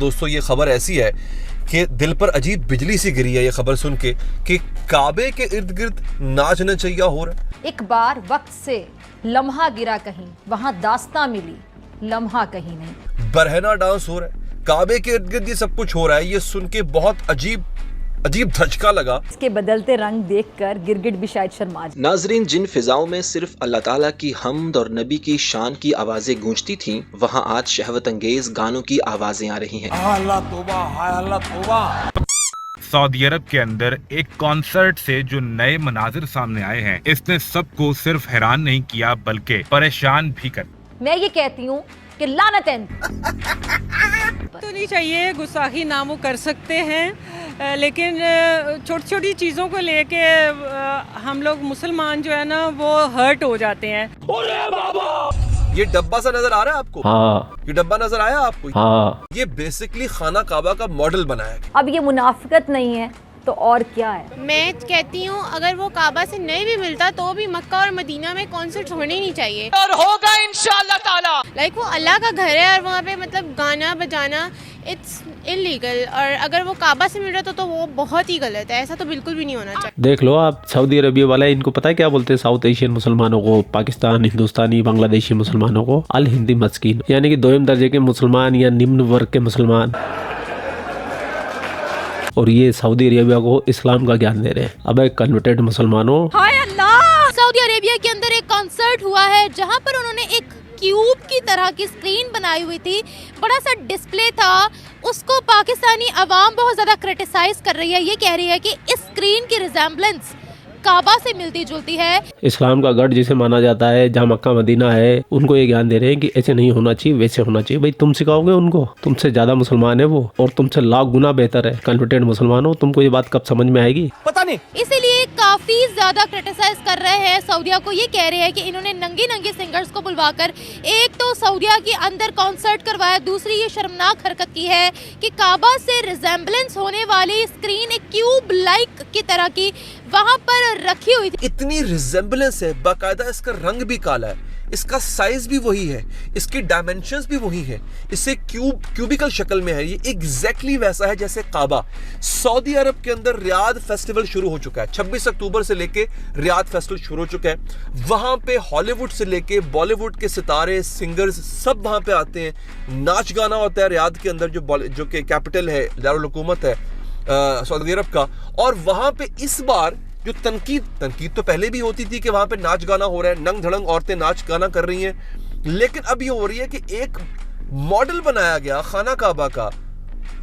दोस्तों ये खबर ऐसी है कि दिल पर अजीब बिजली सी गिरी है ये खबर सुन के कि काबे के इर्द गिर्द नाच नचैया हो रहा है। एक बार वक्त से लम्हा गिरा कहीं, वहां दास्तां मिली, लम्हा कहीं नहीं। बरहना डांस हो रहा है, काबे के इर्द गिर्द ये सब कुछ हो रहा है। ये सुन के बहुत अजीब धचका लगा। इसके बदलते रंग देखकर गिरगिट भी शायद शर्मा जाए। नाजरीन, जिन फिजाओं में सिर्फ अल्लाह ताला की हम्द और नबी की शान की आवाजें गूंजती थीं, वहां आज शहवत अंगेज गानों की आवाजें आ रही हैं। अल्लाह तौबा, हाय अल्लाह तौबा। सऊदी अरब के अंदर एक कॉन्सर्ट से जो नए मनाजिर सामने आए हैं, इसने सबको सिर्फ हैरान नहीं किया बल्कि परेशान भी कर। मैं ये कहती हूँ कि लानत तो नहीं चाहिए, गुस्ताखी ना वो कर सकते हैं, लेकिन छोटी छोटी चीज़ों को लेके हम लोग मुसलमान जो है ना वो हर्ट हो जाते हैं। ये डब्बा सा नजर आ रहा है आपको? हाँ। ये डब्बा नजर आया आपको? हाँ। ये बेसिकली खाना काबा का मॉडल बनाया है। अब ये मुनाफिकत नहीं है तो और क्या है? मैं कहती हूँ अगर वो काबा से नहीं भी मिलता तो भी मक्का और मदीना में कॉन्सर्ट होने ही नहीं चाहिए, और होगा इंशाअल्लाह ताला। लाइक वो अल्लाह का घर है और वहाँ पे मतलब गाना बजाना इट्स इलीगल, और अगर वो काबा से मिल रहा तो वो बहुत ही गलत है। ऐसा तो बिल्कुल भी नहीं होना चाहिए। देख लो आप, सऊदी अरबिया वाला इनको पता है क्या बोलते हैं? साउथ एशियन मुसलमानों को, पाकिस्तान, हिंदुस्तानी, बांग्लादेशी मुसलमानों को अल हिंदी मस्कीन, यानी कि दोयम दर्जे के मुसलमान या निम्न वर्ग के मुसलमान। और ये सऊदी अरेबिया को इस्लाम का ज्ञान दे रहे हैं। अब कन्वर्टेड मुसलमानों, हाय अल्लाह। सऊदी अरेबिया के अंदर एक कॉन्सर्ट हुआ है जहाँ पर उन्होंने एक क्यूब की तरह की स्क्रीन बनाई हुई थी, बड़ा सा डिस्प्ले था। उसको पाकिस्तानी अवाम बहुत ज्यादा क्रिटिसाइज कर रही है। ये कह रही है कि इस स्क्रीन की रिजेम्बलेंस काबा से मिलती जुलती है। इस्लाम का गढ़ जिसे माना जाता है, जहाँ मक्का मदीना है, उनको ये ज्ञान दे रहे हैं कि ऐसे नहीं होना चाहिए, वैसे होना चाहिए। भाई तुम सिखाओगे उनको? तुमसे ज्यादा मुसलमान है वो, और तुमसे लाख गुना बेहतर है। कन्वर्टेड मुसलमान हो, तुमको ये बात कब समझ में आएगी? पता नहीं। इसीलिए काफी ज्यादा क्रिटिसाइज कर रहे हैं सऊदिया को। ये कह रहे हैं कि इन्होंने नंगे सिंगर्स को बुलवाकर एक तो सऊदिया के अंदर कॉन्सर्ट करवाया, दूसरी ये शर्मनाक हरकत की है कि काबा से रिजेम्बलेंस होने वाली स्क्रीन एक क्यूब लाइक की तरह की वहाँ पर रखी हुई थी। इतनी रिजेम्बलेंस है, बाकायदा इसका रंग भी काला है, इसका साइज भी वही है, इसकी डायमेंशंस भी वही है, इससे क्यूबिकल शक्ल में है। ये एग्जैक्टली वैसा है जैसे काबा। सऊदी अरब के अंदर रियाद फेस्टिवल शुरू हो चुका है। 26 अक्टूबर से लेके रियाद फेस्टिवल शुरू हो चुका है। वहां पे हॉलीवुड से लेके बॉलीवुड के सितारे, सिंगर्स सब वहां पे आते हैं। नाच गाना होता है रियाद के अंदर, जो कि कैपिटल है, दारुल हुकूमत है सऊदी अरब का। और वहां पे इस बार जो तनकीद तो पहले भी होती थी कि वहां पे नाच गाना हो रहा है, नंग धड़ंग औरतें नाच गाना कर रही हैं, लेकिन अब ये हो रही है कि एक मॉडल बनाया गया खाना काबा का।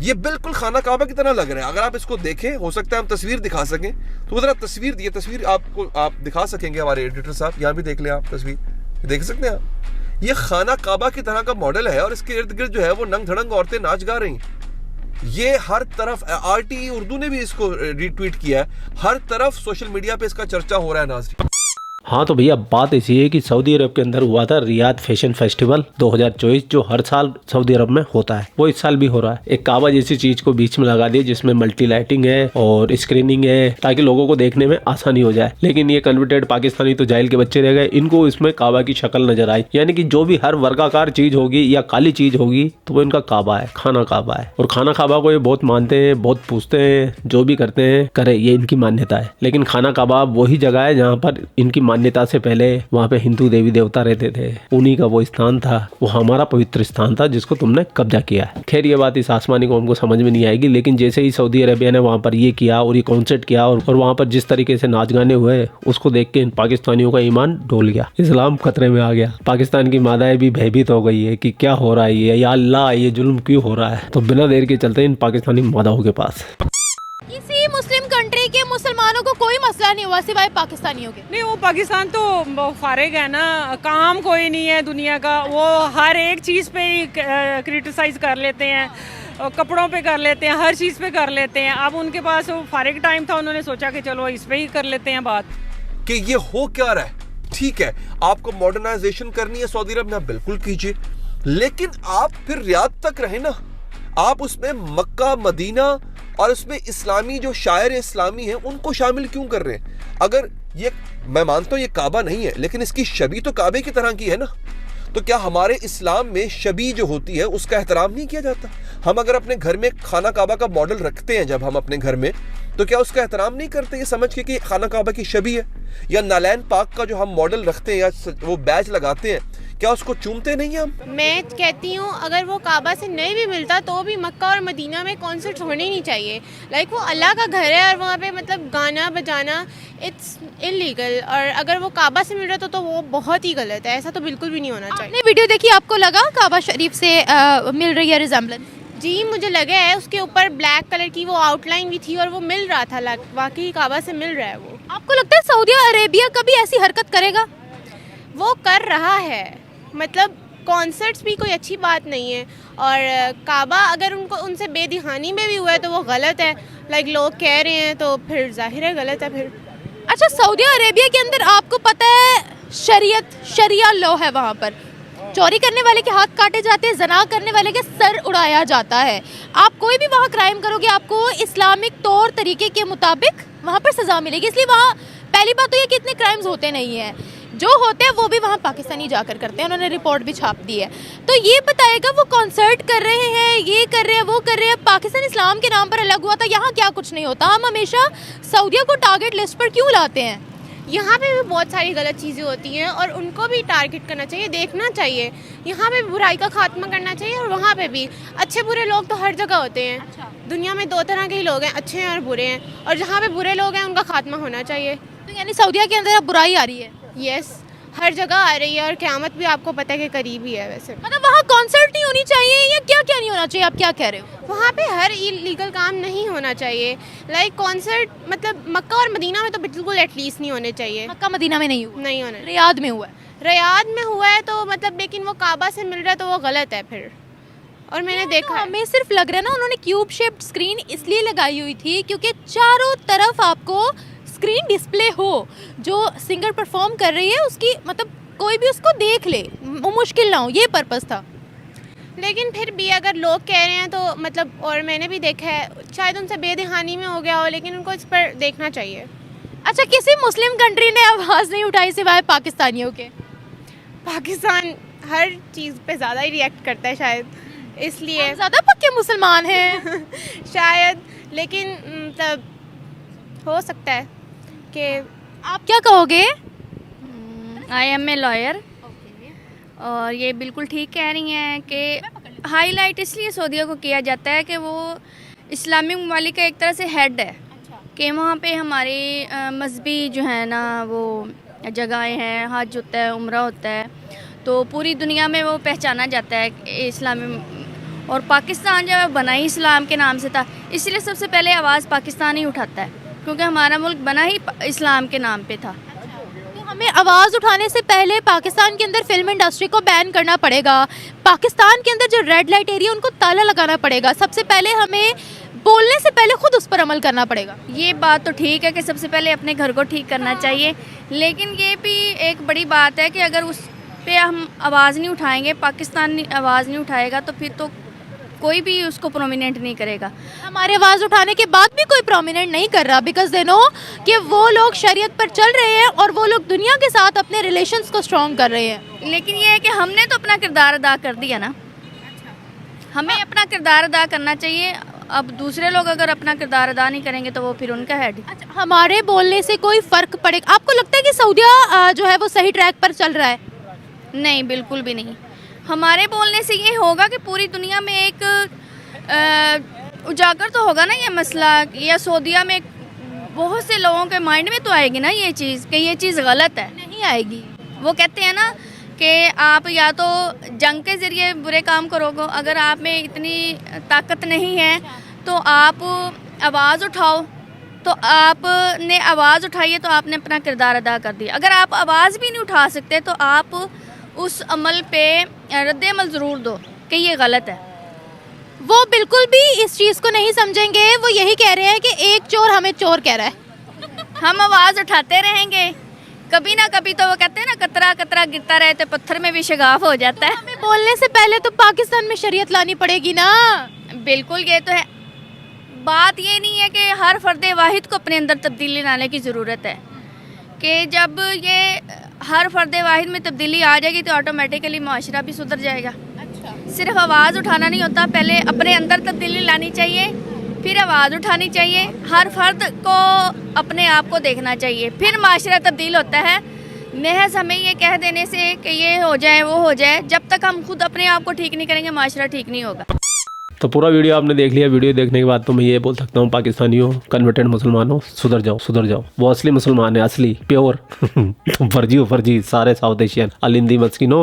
ये बिल्कुल खाना काबा की तरह लग रहा है। अगर आप इसको देखें, हो सकता है हम तस्वीर दिखा सकें, तो जरा तस्वीर आपको आप दिखा सकेंगे। हमारे एडिटर साहब यहाँ भी देख लें, आप तस्वीर देख सकते हैं आप। ये खाना काबा की तरह का मॉडल है और इसके इर्द गिर्द जो है वो नंग धड़ंग औरतें नाच गा रही हैं। ये हर तरफ, RTE उर्दू ने भी इसको रीट्वीट किया है, हर तरफ सोशल मीडिया पे इसका चर्चा हो रहा है नाज़रीन। हाँ तो भैया बात ऐसी है कि सऊदी अरब के अंदर हुआ था रियाद फैशन फेस्टिवल 2024, जो हर साल सऊदी अरब में होता है, वो इस साल भी हो रहा है। एक काबा जैसी चीज को बीच में लगा दिया जिसमें मल्टी लाइटिंग है और स्क्रीनिंग है ताकि लोगों को देखने में आसानी हो जाए। लेकिन ये कन्वर्टेड पाकिस्तानी तो जाहिल के बच्चे रह गए, इनको इसमें काबा की शक्ल नजर आई। यानी कि जो भी हर वर्गाकार चीज होगी या काली चीज होगी तो वो इनका काबा है, खाना काबा है। और खाना काबा को ये बहुत मानते हैं, बहुत पूछते हैं, जो भी करते हैं करे, ये इनकी मान्यता है। लेकिन खाना काबा वही जगह है जहाँ पर इनकी मान्यता से पहले वहाँ पे हिंदू देवी देवता रहते थे, उन्हीं का वो स्थान था, वो हमारा पवित्र स्थान था जिसको तुमने कब्जा किया है। खैर ये बात इस आसमानी कौम को समझ में नहीं आएगी, लेकिन जैसे ही सऊदी अरेबिया ने वहाँ पर ये किया और ये कॉन्सर्ट किया और वहाँ पर जिस तरीके से नाच गाने हुए, उसको देख के इन पाकिस्तानियों का ईमान डोल गया, इस्लाम खतरे में आ गया। पाकिस्तान की मादाएं भी भयभीत हो गई है कि क्या हो रहा है ये, या अल्लाह ये जुल्म क्यों हो रहा है। तो बिना देर के चलते इन पाकिस्तानी मादाओं के पास। किसी मुस्लिम कंट्री के मुसलमानों को कोई मसला नहीं हुआ सिवाय पाकिस्तानियों के। नहीं, वो पाकिस्तान तो फारिग है ना, काम कोई नहीं है दुनिया का, वो हर एक चीज़ पे ही क्रिटिसाइज कर लेते हैं, कपड़ों पे कर लेते हैं, हर चीज़ पे कर लेते हैं। अब उनके पास वो फारिग टाइम था, उन्होंने सोचा कि चलो इस पे ही कर लेते हैं बात कि ये हो क्या रहा है। ठीक है, आपको मॉडर्नाइजेशन करनी है सऊदी अरब में, बिल्कुल कीजिए, लेकिन आप फिर रियाद तक रहे ना। आप उसमें मक्का, मदीना और उसमें इस्लामी जो शायर इस्लामी हैं उनको शामिल क्यों कर रहे हैं? अगर ये, मैं मानता हूं ये काबा नहीं है, लेकिन इसकी छवि तो काबे की तरह की है ना। तो क्या हमारे इस्लाम में शबी जो होती है उसका एहतराम नहीं किया जाता? हम अगर अपने घर में खाना काबा का मॉडल रखते हैं जब हम अपने घर में, तो क्या उसका एहतराम नहीं करते ये समझ के कि खाना काबा की शबी है? या नालैन पाक का जो हम मॉडल रखते हैं या वो बैज लगाते हैं, क्या उसको चूमते नहीं हैं हम? मैं कहती हूँ अगर वो काबा से नहीं भी मिलता तो भी मक्का और मदीना में कॉन्सर्ट्स होने ही नहीं चाहिए। लाइक वो अल्लाह का घर है और वहाँ पे मतलब गाना बजाना इट्स इलीगल, और अगर वो काबा से मिल रहा तो वो बहुत ही गलत है। ऐसा तो बिल्कुल भी नहीं होना चाहिए। आपने वीडियो देखी, आपको लगा काबा शरीफ से मिल रही है रिजेम्बलेंस? जी मुझे लगा है, उसके ऊपर ब्लैक कलर की वो आउटलाइन भी थी और वो मिल रहा था, वाकई काबा से मिल रहा है वो। आपको लगता है सऊदी अरेबिया कभी ऐसी हरकत करेगा? वो कर रहा है, मतलब कॉन्सर्ट्स भी कोई अच्छी बात नहीं है, और काबा अगर उनसे बेदीहानी में भी हुआ है तो वो गलत है। लाइक लोग कह रहे हैं तो फिर जाहिर है गलत है फिर। अच्छा, सऊदी अरेबिया के अंदर आपको पता है शरिया लॉ है, वहाँ पर चोरी करने वाले के हाथ काटे जाते हैं, जना करने वाले के सर उड़ाया जाता है। आप कोई भी वहाँ क्राइम करोगे आपको इस्लामिक तौर तरीके के मुताबिक वहाँ पर सज़ा मिलेगी। इसलिए वहाँ पहली बात तो ये कि इतने क्राइम्स होते नहीं हैं, जो होते हैं वो भी वहाँ पाकिस्तानी जाकर करते हैं। उन्होंने रिपोर्ट भी छाप दी है। तो ये बताएगा वो कॉन्सर्ट कर रहे हैं, ये कर रहे हैं, वो कर रहे हैं, पाकिस्तान इस्लाम के नाम पर अलग हुआ था, यहाँ क्या कुछ नहीं होता। हम हमेशा सऊदिया को टारगेट लिस्ट पर क्यों लाते हैं? यहाँ पे भी बहुत सारी गलत चीज़ें होती हैं और उनको भी टारगेट करना चाहिए, देखना चाहिए। यहाँ पे बुराई का खात्मा करना चाहिए और वहाँ पे भी अच्छे बुरे लोग तो हर जगह होते हैं। अच्छा। दुनिया में दो तरह के ही लोग हैं, अच्छे हैं और बुरे हैं, और जहाँ पे बुरे लोग हैं उनका खात्मा होना चाहिए। तो यानी सऊदिया के अंदर अब बुराई आ रही है? यस, हर जगह आ रही है और क़यामत भी आपको पता है कि करीब ही है। वैसे मतलब वहाँ कॉन्सर्ट नहीं होनी चाहिए या क्या क्या नहीं होना चाहिए, आप क्या कह रहे हो? वहाँ पे हर इलीगल काम नहीं होना चाहिए। लाइक कॉन्सर्ट मतलब मक्का और मदीना में तो बिल्कुल एटलीस्ट नहीं होने चाहिए। मक्का मदीना में नहीं हुआ, नहीं होना। रियाद में हुआ है। रियाद में हुआ है तो मतलब, लेकिन वो काबा से मिल रहा है तो वो गलत है फिर। और मैंने देखा है, हमें सिर्फ लग रहा है ना उन्होंने क्यूब शेप्ड स्क्रीन इसलिए लगाई हुई थी क्योंकि चारों तरफ आपको स्क्रीन डिस्प्ले हो, जो सिंगर परफॉर्म कर रही है उसकी मतलब कोई भी उसको देख ले, वो मुश्किल ना हो, ये पर्पस था। लेकिन फिर भी अगर लोग कह रहे हैं तो मतलब, और मैंने भी देखा है, शायद उनसे बेदहानी में हो गया हो, लेकिन उनको इस पर देखना चाहिए। अच्छा, किसी मुस्लिम कंट्री ने आवाज़ नहीं उठाई सिवाय पाकिस्तानियों के? पाकिस्तान हर चीज़ पे ज़्यादा ही रिएक्ट करता है शायद, इसलिए ज़्यादा पक्के मुसलमान हैं शायद। लेकिन मतलब हो सकता है कि आप क्या कहोगे? आई एम ए लॉयर, और ये बिल्कुल ठीक कह रही हैं कि हाईलाइट इसलिए सऊदीया को किया जाता है कि वो इस्लामी ममालिक का एक तरह से हेड है। कि वहाँ पे हमारे मजहबी जो है ना वो जगहें हैं, हज होता है, उम्रा होता है, तो पूरी दुनिया में वो पहचाना जाता है इस्लामी। और पाकिस्तान जब बना ही इस्लाम के नाम से था, इसलिए सबसे पहले आवाज़ पाकिस्तान ही उठाता है, क्योंकि हमारा मुल्क बना ही इस्लाम के नाम पे था। हमें आवाज़ उठाने से पहले पाकिस्तान के अंदर फिल्म इंडस्ट्री को बैन करना पड़ेगा। पाकिस्तान के अंदर जो रेड लाइट एरिया उनको ताला लगाना पड़ेगा। सबसे पहले हमें बोलने से पहले खुद उस पर अमल करना पड़ेगा। ये बात तो ठीक है कि सबसे पहले अपने घर को ठीक करना चाहिए, लेकिन ये भी एक बड़ी बात है कि अगर उस पे हम आवाज़ नहीं उठाएंगे, पाकिस्तान आवाज़ नहीं उठाएगा, तो फिर तो कोई भी उसको प्रोमिनेंट नहीं करेगा। हमारे आवाज़ उठाने के बाद भी कोई प्रोमिनेंट नहीं कर रहा, बिकॉज दे नो कि वो लोग शरीयत पर चल रहे हैं और वो लोग दुनिया के साथ अपने रिलेशंस को स्ट्रॉन्ग कर रहे हैं। लेकिन ये है कि हमने तो अपना किरदार अदा कर दिया ना, हमें अपना किरदार अदा करना चाहिए। अब दूसरे लोग अगर अपना किरदार अदा नहीं करेंगे तो वो फिर उनका हेड। अच्छा, हमारे बोलने से कोई फ़र्क पड़ेगा? आपको लगता है कि सऊदीया जो है वो सही ट्रैक पर चल रहा है? नहीं, बिल्कुल भी नहीं। हमारे बोलने से ये होगा कि पूरी दुनिया में एक उजागर तो होगा ना ये मसला, या सऊदीया में बहुत से लोगों के माइंड में तो आएगी ना ये चीज़ कि ये चीज़ गलत है। नहीं आएगी। वो कहते हैं ना कि आप या तो जंग के ज़रिए बुरे काम करोगे, अगर आप में इतनी ताकत नहीं है तो आप आवाज़ उठाओ। तो आपने आवाज़ उठाई है तो आपने अपना किरदार अदा कर दिया। अगर आप आवाज़ भी नहीं उठा सकते तो आप उस अमल पे रद्द-ए-अमल ज़रूर दो कि ये गलत है। वो बिल्कुल भी इस चीज़ को नहीं समझेंगे। वो यही कह रहे हैं कि एक चोर हमें चोर कह रहा है। हम आवाज़ उठाते रहेंगे, कभी ना कभी तो वो कहते हैं ना, कतरा कतरा गिरता रहे तो पत्थर में भी शगाफ हो जाता है। हमें बोलने से पहले तो पाकिस्तान में शरीयत लानी पड़ेगी ना। बिल्कुल, ये तो है। बात ये नहीं है कि हर फर्द वाहिद को अपने अंदर तब्दीली लाने की ज़रूरत है, कि जब ये हर फर्द वाहिद में तब्दीली आ जाएगी तो ऑटोमेटिकली माशरा भी सुधर जाएगा। अच्छा, सिर्फ आवाज़ उठाना नहीं होता, पहले अपने अंदर तब्दीली लानी चाहिए, फिर आवाज़ उठानी चाहिए, हर फर्द को अपने आप को देखना चाहिए, फिर माशरा तब्दील होता है। महज हमें ये कह देने से कि ये हो जाए वो हो जाए, जब तक हम खुद अपने आप को ठीक नहीं करेंगे माशरा ठीक नहीं होगा। तो पूरा वीडियो आपने देख लिया। वीडियो देखने के बाद तो मैं ये बोल सकता हूँ, पाकिस्तानियों, कन्वर्टेड मुसलमानों, सुधर जाओ, सुधर जाओ। वो असली मुसलमान है, असली प्योर। तुम फर्जी हो, फर्जी सारे साउथ एशियन अलिंदी मस्किनो।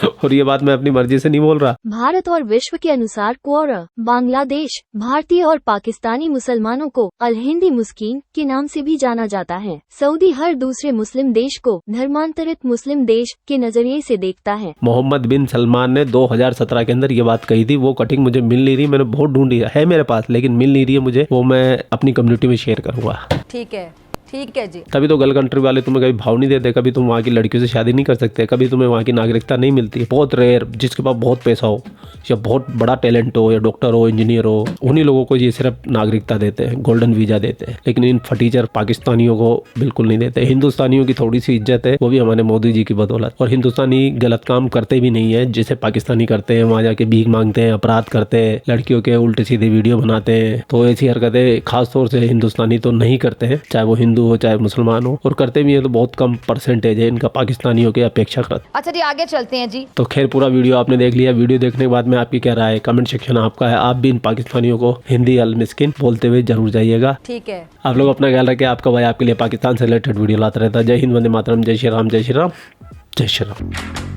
और ये बात मैं अपनी मर्जी से नहीं बोल रहा। भारत और विश्व के अनुसार क्वारा बांग्लादेश, भारतीय और पाकिस्तानी मुसलमानों को अल हिंदी मुस्किन के नाम से भी जाना जाता है। सऊदी हर दूसरे मुस्लिम देश को धर्मांतरित मुस्लिम देश के नजरिए से देखता है। मोहम्मद बिन सलमान ने 2017 के अंदर ये बात कही थी। वो कटिंग मुझे मिल नहीं रही, मैंने बहुत ढूंढी है मेरे पास, लेकिन मिल नहीं रही है मुझे। वो मैं अपनी कम्युनिटी में शेयर करूंगा। ठीक है, ठीक है जी। तभी तो गल्फ कंट्री वाले तुम्हें कभी भाव नहीं देते, कभी तुम वहाँ की लड़कियों से शादी नहीं कर सकते, कभी तुम्हें वहाँ की नागरिकता नहीं मिलती। बहुत रेयर, जिसके पास बहुत पैसा हो या बहुत बड़ा टैलेंट हो या डॉक्टर हो, इंजीनियर हो, उन्हीं लोगों को ये सिर्फ नागरिकता देते हैं, गोल्डन वीजा देते हैं। लेकिन इन फटीचर पाकिस्तानियों को बिल्कुल नहीं देते। हिंदुस्तानियों की थोड़ी सी इज्जत है, वो भी हमारे मोदी जी की बदौलत। और हिंदुस्तानी गलत काम करते भी नहीं है जैसे पाकिस्तानी करते हैं, वहाँ जाके भीख मांगते हैं, अपराध करते हैं, लड़कियों के उल्टे सीधे वीडियो बनाते हैं। तो ऐसी हरकतें खासतौर से हिंदुस्तानी तो नहीं करते हैं, चाहे वो हिंदू हो चाहे मुसलमान हो। और करते भी है तो बहुत कम परसेंटेज है इनका पाकिस्तानियों के अपेक्षाकृत। अच्छा जी, आगे चलते हैं जी। तो खैर पूरा वीडियो आपने देख लिया। वीडियो देखने के बाद में आपकी क्या राय है, कमेंट सेक्शन आपका है। आप भी इन पाकिस्तानियों को हिंदी अल मिस्किन बोलते हुए जरूर जाइएगा। ठीक है, आप लोग अपना ख्याल रखें। आपका भाई आपके लिए पाकिस्तान से रिलेटेड वीडियो लाता रहता है। जय हिंद, वंदे मातरम, जय श्री राम, जय श्री राम, जय श्री राम।